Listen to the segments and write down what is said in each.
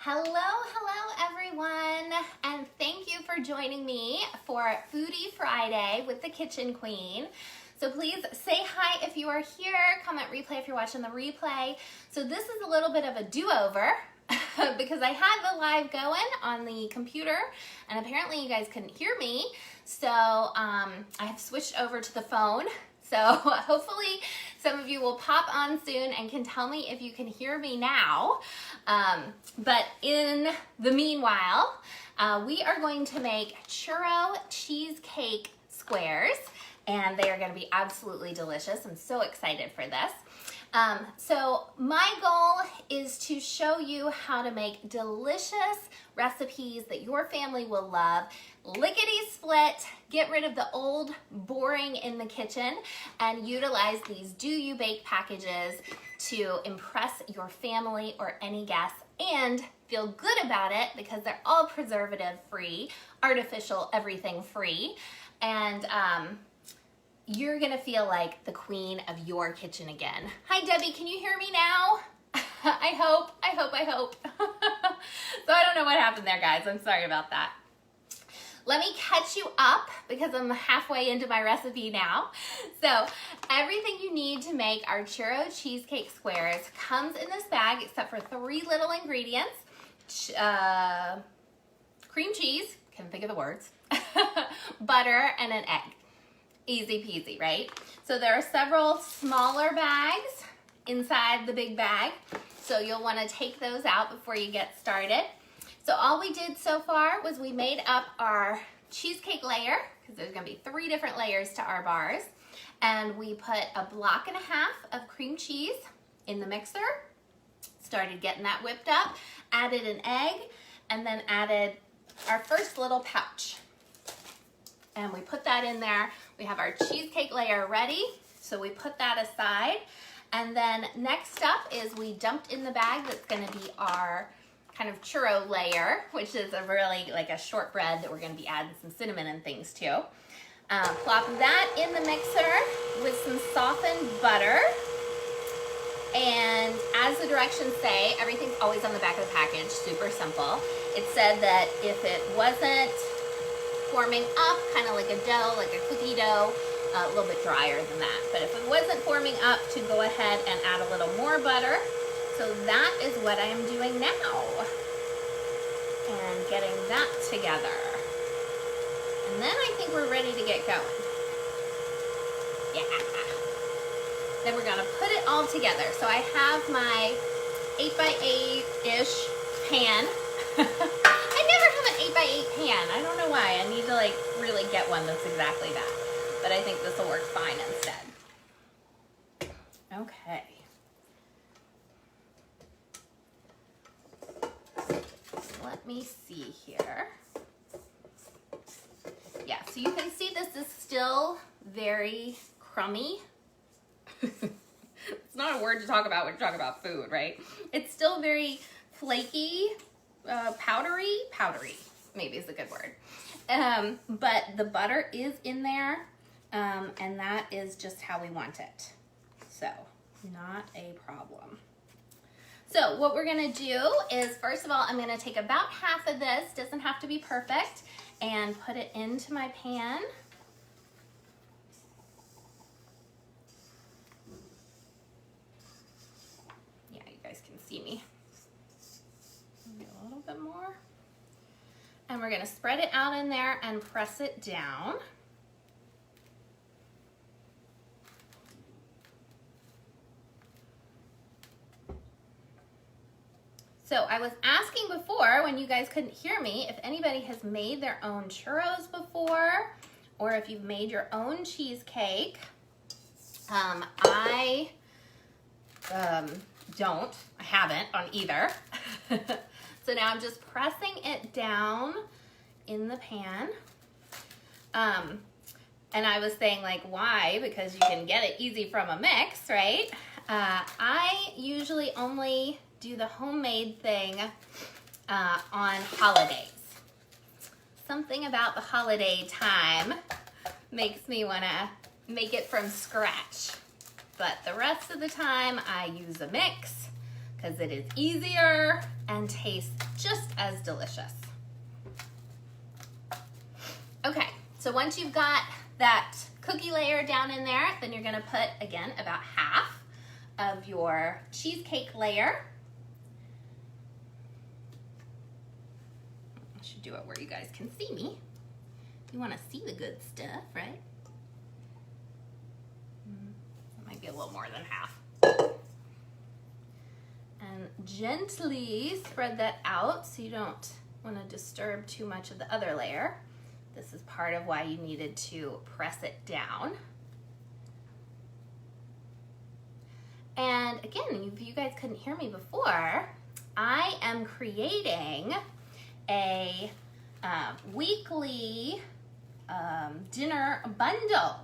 Hello everyone, and thank you for joining me for Foodie Friday with the Kitchen Queen. So please say hi if you are here, comment replay if you're watching the replay. So this is a little bit of a do-over because I had the live going on the computer and apparently you guys couldn't hear me. So I have switched over to the phone. So hopefully some of you will pop on soon and can tell me if you can hear me now. But in the meanwhile, we are going to make churro cheesecake squares, and they are going to be absolutely delicious. I'm so excited for this. So my goal is to show you how to make delicious recipes that your family will love. Lickety split, get rid of the old boring in the kitchen and utilize these Do You Bake packages to impress your family or any guests and feel good about it because they're all preservative free, artificial everything free, and you're gonna feel like the queen of your kitchen again. Hi Debbie, can you hear me now? I hope. So I don't know what happened there, guys. I'm sorry about that. Let me catch you up because I'm halfway into my recipe now. So everything you need to make our churro cheesecake squares comes in this bag except for 3 little ingredients. Cream cheese, can't think of the words, butter, and an egg. Easy peasy, right? So there are several smaller bags inside the big bag. So you'll want to take those out before you get started. So all we did so far was we made up our cheesecake layer, because there's going to be 3 different layers to our bars. And we put a block and a half of cream cheese in the mixer, started getting that whipped up, added an egg, and then added our first little pouch. And we put that in there. We have our cheesecake layer ready, so we put that aside. And then next up is we dumped in the bag that's going to be our kind of churro layer, which is a really like a shortbread that we're going to be adding some cinnamon and things to. Plop that in the mixer with some softened butter. And as the directions say, everything's always on the back of the package, super simple. It said that if it wasn't forming up, kind of like a dough, like a cookie dough, a little bit drier than that. But if it wasn't forming up, to go ahead and add a little more butter. So that is what I am doing now. And getting that together. And then I think we're ready to get going. Yeah. Then we're gonna put it all together. So I have my 8x8-ish pan. I never have an 8x8 pan. I don't know why. I need to like really get one that's exactly that. But I think this will work fine instead. Okay. Let me see here. Yeah, so you can see this is still very crummy. It's not a word to talk about when you talk about food, right? It's still very flaky, powdery maybe is a good word. But the butter is in there, and that is just how we want it. So, not a problem. So what we're gonna do is, first of all, I'm gonna take about half of this, doesn't have to be perfect, and put it into my pan. Yeah, you guys can see me. Maybe a little bit more. And we're gonna spread it out in there and press it down. So I was asking before, when you guys couldn't hear me, if anybody has made their own churros before, or if you've made your own cheesecake. I don't. I haven't on either. So now I'm just pressing it down in the pan. And I was saying, like, why? Because you can get it easy from a mix, right? I usually only do the homemade thing on holidays. Something about the holiday time makes me want to make it from scratch. But the rest of the time I use a mix because it is easier and tastes just as delicious. Okay, so once you've got that cookie layer down in there, then you're gonna put, again, about half of your cheesecake layer. I should do it where you guys can see me. You wanna see the good stuff, right? That might be a little more than half. And gently spread that out so you don't wanna disturb too much of the other layer. This is part of why you needed to press it down. And again, if you guys couldn't hear me before, I am creating a weekly dinner bundle.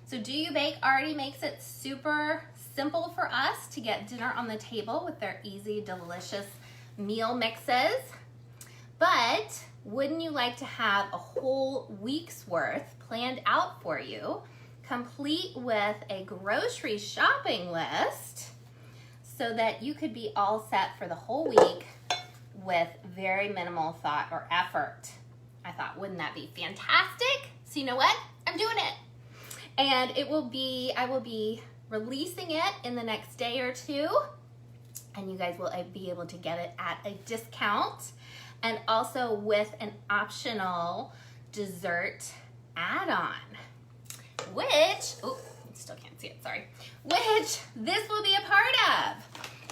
So Do You Bake already makes it super simple for us to get dinner on the table with their easy, delicious meal mixes. But wouldn't you like to have a whole week's worth planned out for you, complete with a grocery shopping list, so that you could be all set for the whole week with very minimal thought or effort? I thought, wouldn't that be fantastic? So you know what? I'm doing it. And I will be releasing it in the next day or two, and you guys will be able to get it at a discount, and also with an optional dessert add-on, which, oh, still can't see it, sorry, which this will be a part of.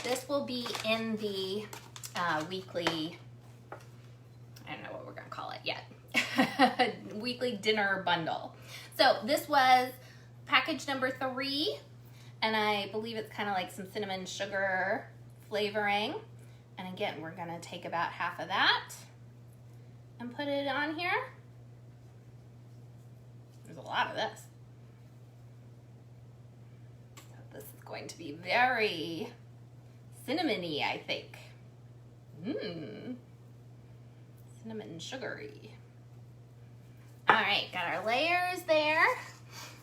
This will be in the weekly, I don't know what we're gonna call it yet, weekly dinner bundle. So this was package number 3, and I believe it's kind of like some cinnamon sugar flavoring. And again, we're gonna take about half of that and put it on here. There's a lot of this. So this is going to be very cinnamony, I think. Cinnamon sugary. All right, got our layers there.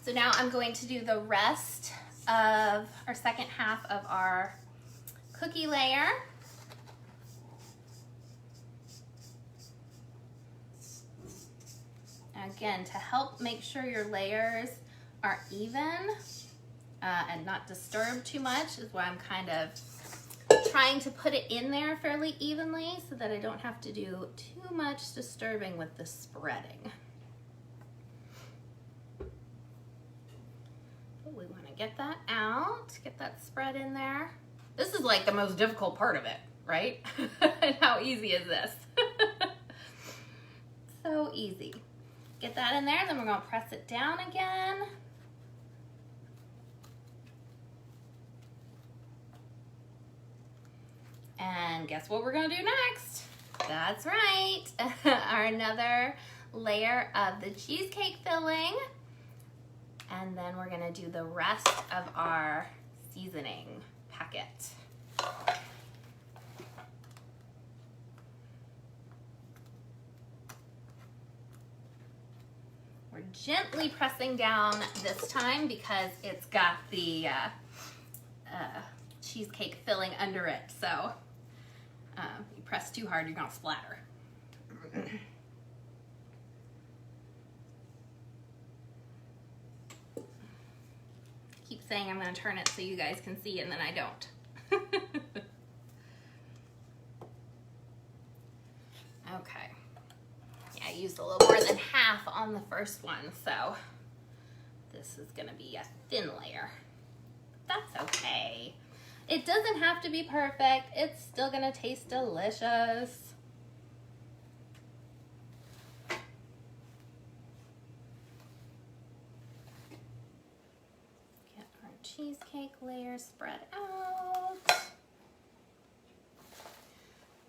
So now I'm going to do the rest of our second half of our cookie layer. Again, to help make sure your layers are even and not disturbed too much is why I'm kind of trying to put it in there fairly evenly so that I don't have to do too much disturbing with the spreading. But we want to get that out, get that spread in there. This is like the most difficult part of it, right? And how easy is this? So easy. Get that in there, then we're gonna press it down again. And guess what we're gonna do next? That's right, another layer of the cheesecake filling. And then we're gonna do the rest of our seasoning packet. We're gently pressing down this time because it's got the cheesecake filling under it. So you press too hard, you're gonna splatter. Keep saying I'm gonna turn it so you guys can see, and then I don't. Okay. I used a little more than half on the first one, so this is gonna be a thin layer. That's okay. It doesn't have to be perfect. It's still gonna taste delicious. Get our cheesecake layer spread out.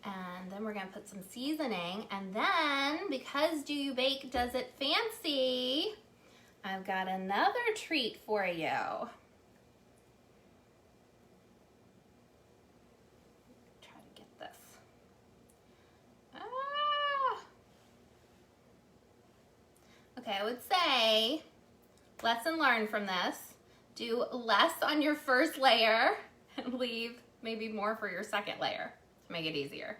And then we're gonna put some seasoning, and then because Do You Bake does it fancy, I've got another treat for you. Try to get this. Okay, I would say, lesson learned from this, do less on your first layer and leave maybe more for your second layer to make it easier.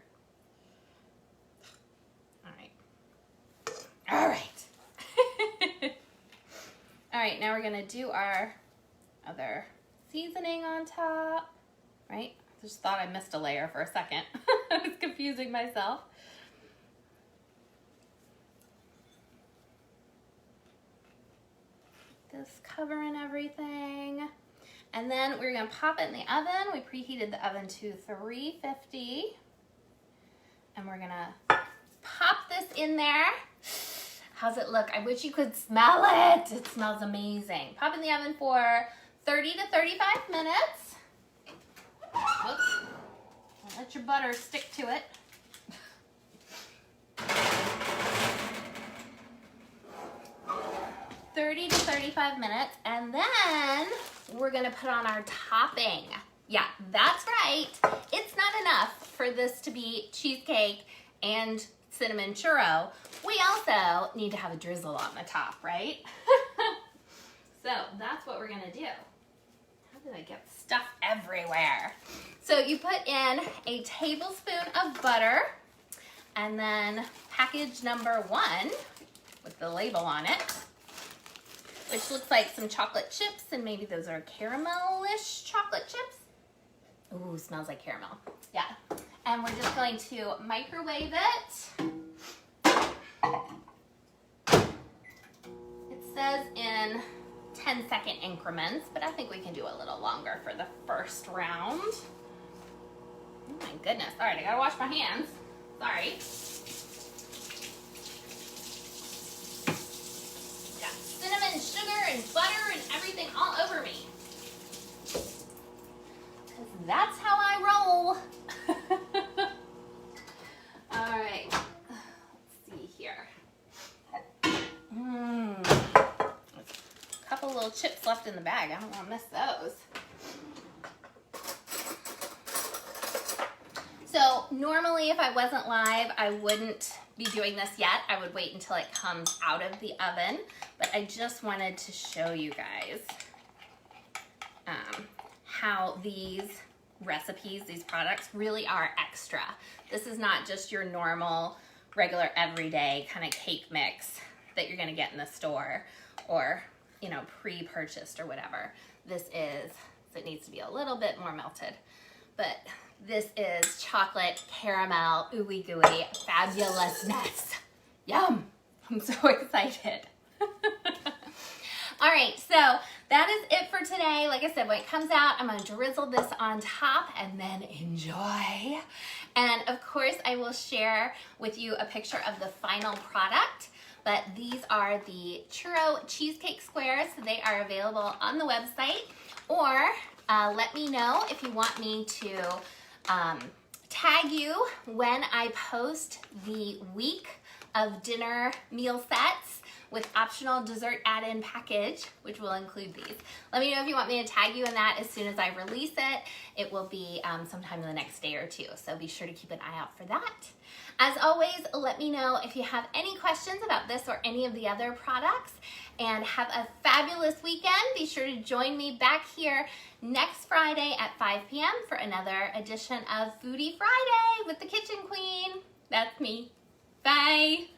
All right. All right, now we're gonna do our other seasoning on top, right? Just thought I missed a layer for a second. I was confusing myself. This covering everything. And then we're gonna pop it in the oven. We preheated the oven to 350. And we're gonna pop this in there. How's it look? I wish you could smell it. It smells amazing. Pop in the oven for 30 to 35 minutes. Whoops. Don't let your butter stick to it. (30 to 35 minutes), and then we're gonna put on our topping. Yeah, that's right. It's not enough for this to be cheesecake and cinnamon churro. We also need to have a drizzle on the top, right? So that's what we're gonna do. How did I get stuff everywhere? So you put in a tablespoon of butter, and then package number 1 with the label on it, which looks like some chocolate chips, and maybe those are caramelish chocolate chips. Ooh, smells like caramel. Yeah. And we're just going to microwave it. It says in 10-second increments, but I think we can do a little longer for the first round. Oh my goodness. All right, I gotta wash my hands. Sorry. Got cinnamon, sugar, and butter and everything all over me. Because that's how I roll. All right, let's see here. A couple little chips left in the bag. I don't want to miss those. So normally if I wasn't live, I wouldn't be doing this yet. I would wait until it comes out of the oven, but I just wanted to show you guys how these recipes, these products really are extra. This is not just your normal, regular, everyday kind of cake mix that you're gonna get in the store or, you know, pre-purchased or whatever. This is, so it needs to be a little bit more melted, but this is chocolate caramel ooey gooey fabulousness. Yum! I'm so excited. All right, so that is it for today. Like I said, when it comes out, I'm gonna drizzle this on top and then enjoy. And of course, I will share with you a picture of the final product. But these are the churro cheesecake squares. They are available on the website. Or let me know if you want me to tag you when I post the week of dinner meal sets with optional dessert add-in package, which will include these. Let me know if you want me to tag you in that as soon as I release it. It will be sometime in the next day or two, so be sure to keep an eye out for that. As always, let me know if you have any questions about this or any of the other products, and have a fabulous weekend. Be sure to join me back here next Friday at 5 p.m. for another edition of Foodie Friday with the Kitchen Queen. That's me. Bye.